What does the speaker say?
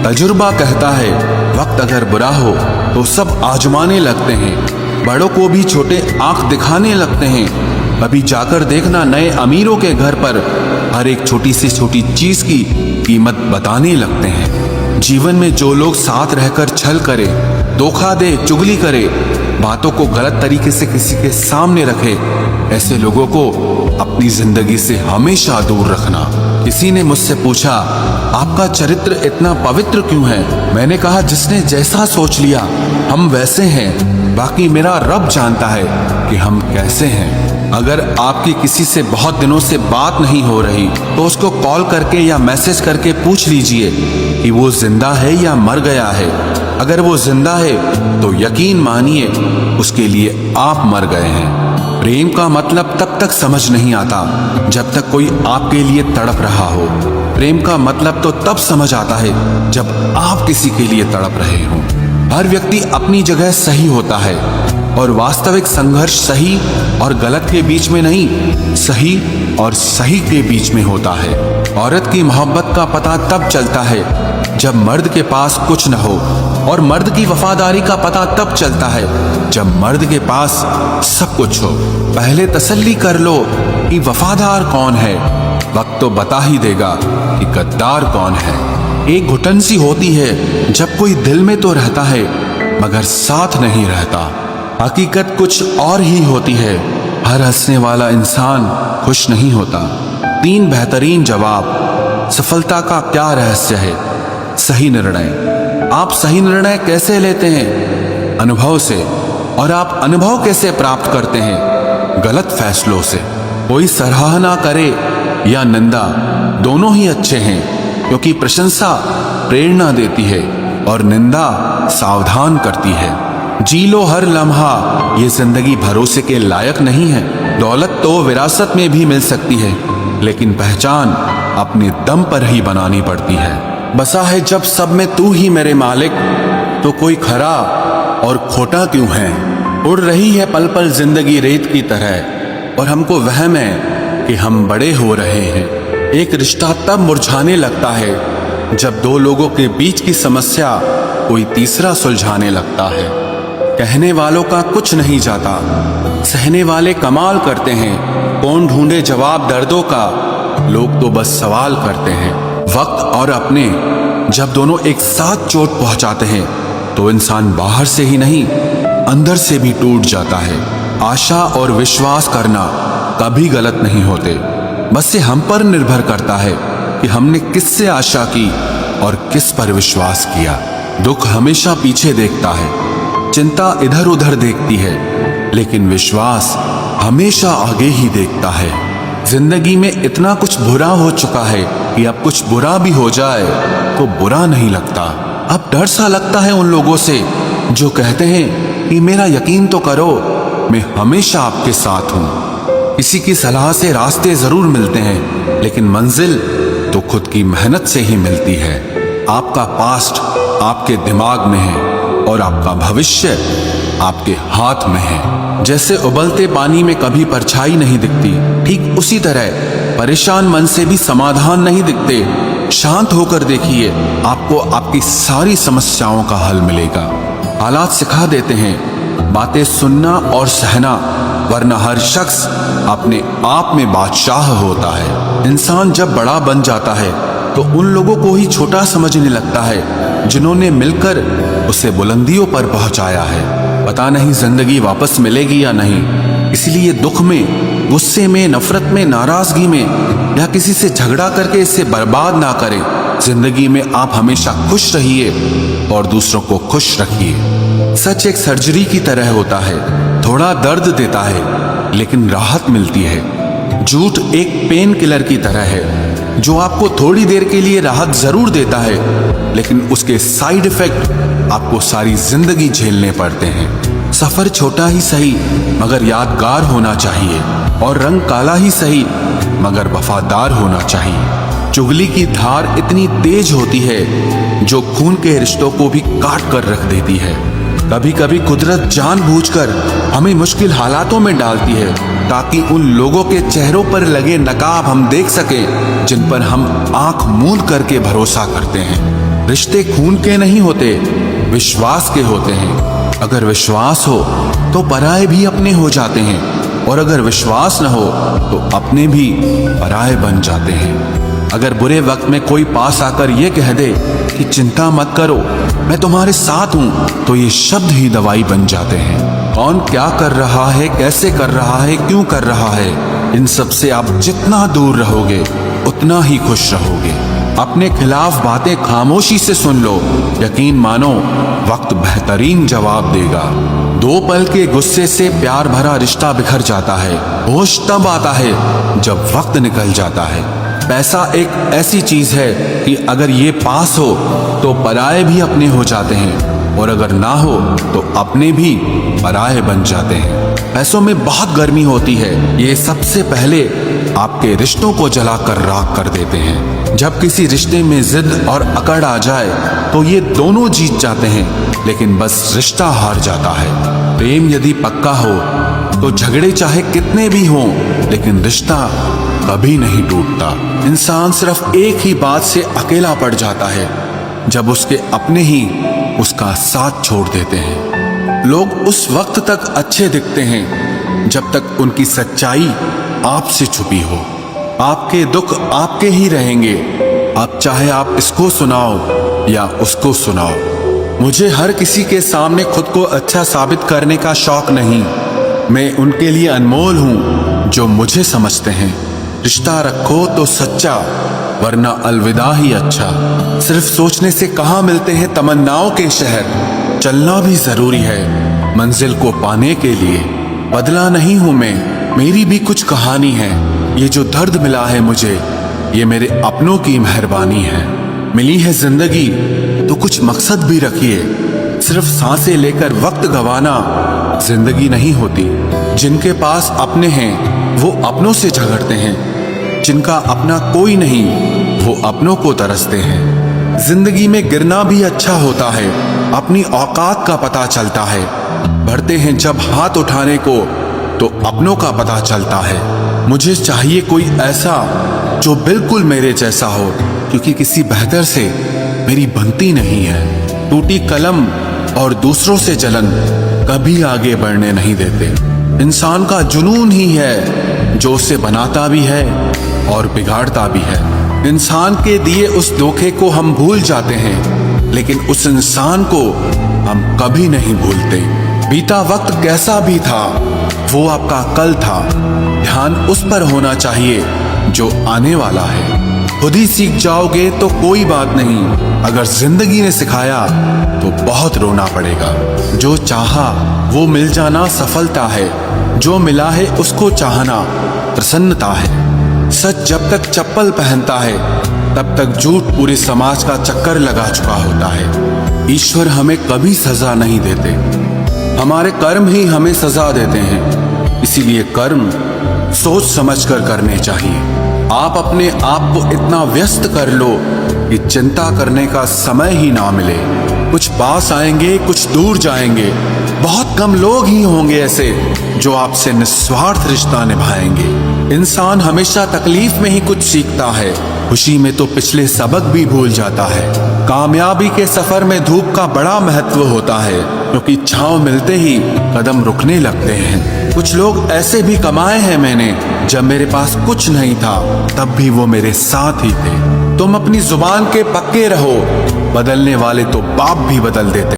तजुर्बा कहता है वक्त अगर बुरा हो तो सब आजमाने लगते हैं, बड़ों को भी छोटे आंख दिखाने लगते हैं। अभी जाकर देखना नए अमीरों के घर पर हर एक छोटी से छोटी चीज की कीमत बताने लगते हैं। जीवन में जो लोग साथ रहकर छल करे, धोखा दे, चुगली करे, बातों को गलत तरीके से किसी के सामने रखे, ऐसे लोगों को अपनी जिंदगी से हमेशा दूर रखना। किसी ने मुझसे पूछा, आपका चरित्र इतना पवित्र क्यों है? मैंने कहा, जिसने जैसा सोच लिया हम वैसे हैं, बाकी मेरा रब जानता है कि हम कैसे हैं। अगर आपकी किसी से बहुत दिनों से बात नहीं हो रही तो उसको कॉल करके या मैसेज करके पूछ लीजिए कि वो जिंदा है या मर गया है। अगर वो जिंदा है तो यकीन मानिए उसके लिए आप मर गए हैं। प्रेम का मतलब तब तक समझ नहीं आता जब तक कोई आपके लिए तड़प रहा हो। प्रेम का मतलब तो तब समझ आता है जब आप किसी के लिए तड़प रहे हो। हर व्यक्ति अपनी जगह सही होता है और वास्तविक संघर्ष सही और गलत के बीच में नहीं, सही और सही के बीच में होता है। औरत की मोहब्बत का पता तब चलता है जब मर्द के पास कुछ न हो, और मर्द की वफादारी का पता तब चलता है जब मर्द के पास सब कुछ हो। पहले तसल्ली कर लो कि वफादार कौन है, वक्त तो बता ही देगा कि गद्दार कौन है। एक घुटन सी होती है जब कोई दिल में तो रहता है मगर साथ नहीं रहता। हकीकत कुछ और ही होती है, हर हंसने वाला इंसान खुश नहीं होता। 3 बेहतरीन जवाब। सफलता का क्या रहस्य है? सही निर्णय। आप सही निर्णय कैसे लेते हैं? अनुभव से। और आप अनुभव कैसे प्राप्त करते हैं? गलत फैसलों से। कोई सराहना करे या निंदा, दोनों ही अच्छे हैं, क्योंकि प्रशंसा प्रेरणा देती है और निंदा सावधान करती है। जी लो हर लम्हा, ये जिंदगी भरोसे के लायक नहीं है। दौलत तो विरासत में भी मिल सकती है, लेकिन पहचान अपने दम पर ही बनानी पड़ती है। बसा है जब सब में तू ही मेरे मालिक, तो कोई खरा और खोटा क्यों है? उड़ रही है पल पल जिंदगी रेत की तरह, और हमको वहम है कि हम बड़े हो रहे हैं। एक रिश्ता तब मुरझाने लगता है जब 2 लोगों के बीच की समस्या कोई तीसरा सुलझाने लगता है। कहने वालों का कुछ नहीं जाता, सहने वाले कमाल करते हैं। कौन ढूंढे जवाब दर्दों का, लोग तो बस सवाल करते हैं। वक्त और अपने जब दोनों एक साथ चोट पहुंचाते हैं तो इंसान बाहर से ही नहीं अंदर से भी टूट जाता है। आशा और विश्वास करना कभी गलत नहीं होते, बस ये हम पर निर्भर करता है कि हमने किससे आशा की और किस पर विश्वास किया। दुख हमेशा पीछे देखता है, चिंता इधर उधर देखती है, लेकिन विश्वास हमेशा आगे ही देखता है। जिंदगी में इतना कुछ बुरा हो चुका है कि अब कुछ बुरा भी हो जाए तो बुरा नहीं लगता। अब डर सा लगता है उन लोगों से जो कहते हैं कि मेरा यकीन तो करो, मैं हमेशा आपके साथ हूं। किसी की सलाह से रास्ते जरूर मिलते हैं, लेकिन मंजिल तो खुद की मेहनत से ही मिलती है। आपका पास्ट आपके दिमाग में है और आपका भविष्य आपके हाथ में है। जैसे उबलते पानी में कभी परछाई नहीं दिखती, ठीक उसी तरह परेशान मन से भी समाधान नहीं दिखते। शांत होकर देखिए, आपको आपकी सारी समस्याओं का हल मिलेगा। हालात सिखा देते हैं बातें सुनना और सहना, वरना हर शख्स अपने आप में बादशाह होता है। इंसान जब बड़ा बन जाता है तो उन लोगों को ही छोटा समझने लगता है जिन्होंने मिलकर उसे बुलंदियों पर पहुंचाया है। पता नहीं जिंदगी वापस मिलेगी या नहीं, इसलिए दुख में, गुस्से में, नफरत में, नाराजगी में या किसी से झगड़ा करके इसे बर्बाद ना करें। जिंदगी में आप हमेशा खुश रहिए और दूसरों को खुश रखिए। सच एक सर्जरी की तरह होता है, थोड़ा दर्द देता है लेकिन राहत मिलती है। झूठ एक पेन किलर की तरह है जो आपको थोड़ी देर के लिए राहत जरूर देता है, लेकिन उसके साइड इफेक्ट आपको सारी जिंदगी झेलने पड़ते हैं। सफर छोटा ही सही मगर यादगार होना चाहिए, और रंग काला ही सही मगर वफादार होना चाहिए। चुगली की धार इतनी तेज होती है जो खून के रिश्तों को भी काट कर रख देती है। कभी कभी कुदरत जानबूझकर हमें मुश्किल हालातों में डालती है ताकि उन लोगों के चेहरों पर लगे नकाब हम देख सकें जिन पर हम आंख मूंद करके भरोसा करते हैं। रिश्ते खून के नहीं होते, विश्वास के होते हैं। अगर विश्वास हो तो पराये भी अपने हो जाते हैं, और अगर विश्वास न हो तो अपने भी पराये बन जाते हैं। अगर बुरे वक्त में कोई पास आकर ये कह दे कि चिंता मत करो, मैं तुम्हारे साथ हूं, तो ये शब्द ही दवाई बन जाते हैं। कौन क्या कर रहा है, कैसे कर रहा है, क्यों कर रहा है, इन सब से आप जितना दूर रहोगे उतना ही खुश रहोगे। अपने खिलाफ बातें खामोशी से सुन लो, यकीन मानो वक्त बेहतरीन जवाब देगा। 2 पल के गुस्से से प्यार भरा रिश्ता बिखर जाता है। होश तब आता है जब वक्त निकल जाता है। पैसा एक ऐसी चीज है कि अगर ये पास हो तो पराये भी अपने हो जाते हैं, और अगर ना हो तो अपने भी पराये बन जाते हैं। पैसों में बहुत गर्मी होती है, ये सबसे पहले आपके रिश्तों को जलाकर राख कर देते हैं। जब किसी रिश्ते में जिद और अकड़ आ जाए तो ये दोनों जीत जाते हैं, लेकिन बस रिश्ता हार जाता है। प्रेम यदि पक्का हो तो झगड़े चाहे कितने भी हों, लेकिन रिश्ता कभी नहीं टूटता। इंसान सिर्फ एक ही बात से अकेला पड़ जाता है, जब उसके अपने ही उसका साथ छोड़ देते हैं। लोग उस वक्त तक अच्छे दिखते हैं जब तक उनकी सच्चाई आपसे छुपी हो। आपके दुख आपके ही रहेंगे, अब चाहे आप इसको सुनाओ या उसको सुनाओ। मुझे हर किसी के सामने खुद को अच्छा साबित करने का शौक नहीं। मैं उनके लिए अनमोल हूं जो मुझे समझते हैं। रिश्ता रखो तो सच्चा, वरना अलविदा ही अच्छा। सिर्फ सोचने से कहाँ मिलते हैं तमन्नाओं के शहर। चलना भी जरूरी है मंजिल को पाने के लिए। बदला नहीं हूं मैं, मेरी भी कुछ कहानी है। ये जो दर्द मिला है मुझे, ये मेरे अपनों की मेहरबानी है। मिली है जिंदगी तो कुछ मकसद भी रखिए। सिर्फ सांसें लेकर वक्त गंवाना जिंदगी नहीं होती। जिनके पास अपने हैं वो अपनों से झगड़ते हैं, जिनका अपना कोई नहीं वो अपनों को तरसते हैं। जिंदगी में गिरना भी अच्छा होता है, अपनी औकात का पता चलता है। बढ़ते हैं जब हाथ उठाने को तो अपनों का पता चलता है। मुझे चाहिए कोई ऐसा जो बिल्कुल मेरे जैसा हो, क्योंकि किसी बेहतर से मेरी बनती नहीं है। टूटी कलम और दूसरों से जलन कभी आगे बढ़ने नहीं देते। इंसान का जुनून ही है जो उसे बनाता भी है और बिगाड़ता भी है। इंसान के दिए उस धोखे को हम भूल जाते हैं, लेकिन उस इंसान को हम कभी नहीं भूलते। बीता वक्त कैसा भी था, वो आपका कल था। ध्यान उस पर होना चाहिए जो आने वाला है। खुद ही सीख जाओगे तो कोई बात नहीं, अगर जिंदगी ने सिखाया तो बहुत रोना पड़ेगा। जो चाहा वो मिल जाना सफलता है, जो मिला है उसको चाहना प्रसन्नता है। सच जब तक चप्पल पहनता है तब तक झूठ पूरे समाज का चक्कर लगा चुका होता है। ईश्वर हमें कभी सजा नहीं देते, हमारे कर्म ही हमें सजा देते हैं। इसीलिए कर्म सोच समझकर करने चाहिए। आप अपने आप को इतना व्यस्त कर लो कि चिंता करने का समय ही ना मिले। कुछ पास आएंगे, कुछ दूर जाएंगे। बहुत कम लोग ही होंगे ऐसे जो आपसे निस्वार्थ रिश्ता निभाएंगे। इंसान हमेशा तकलीफ में ही कुछ सीखता है, खुशी में तो पिछले सबक भी भूल जाता है। कामयाबी के सफर में धूप का बड़ा महत्व होता है, क्योंकि छांव मिलते ही कदम रुकने लगते हैं। कुछ लोग ऐसे भी कमाए हैं मैंने, जब मेरे पास कुछ नहीं था तब भी वो मेरे साथ ही थे। तुम अपनी जुबान के पक्के रहो, बदलने वाले तो बाप भी बदल देते।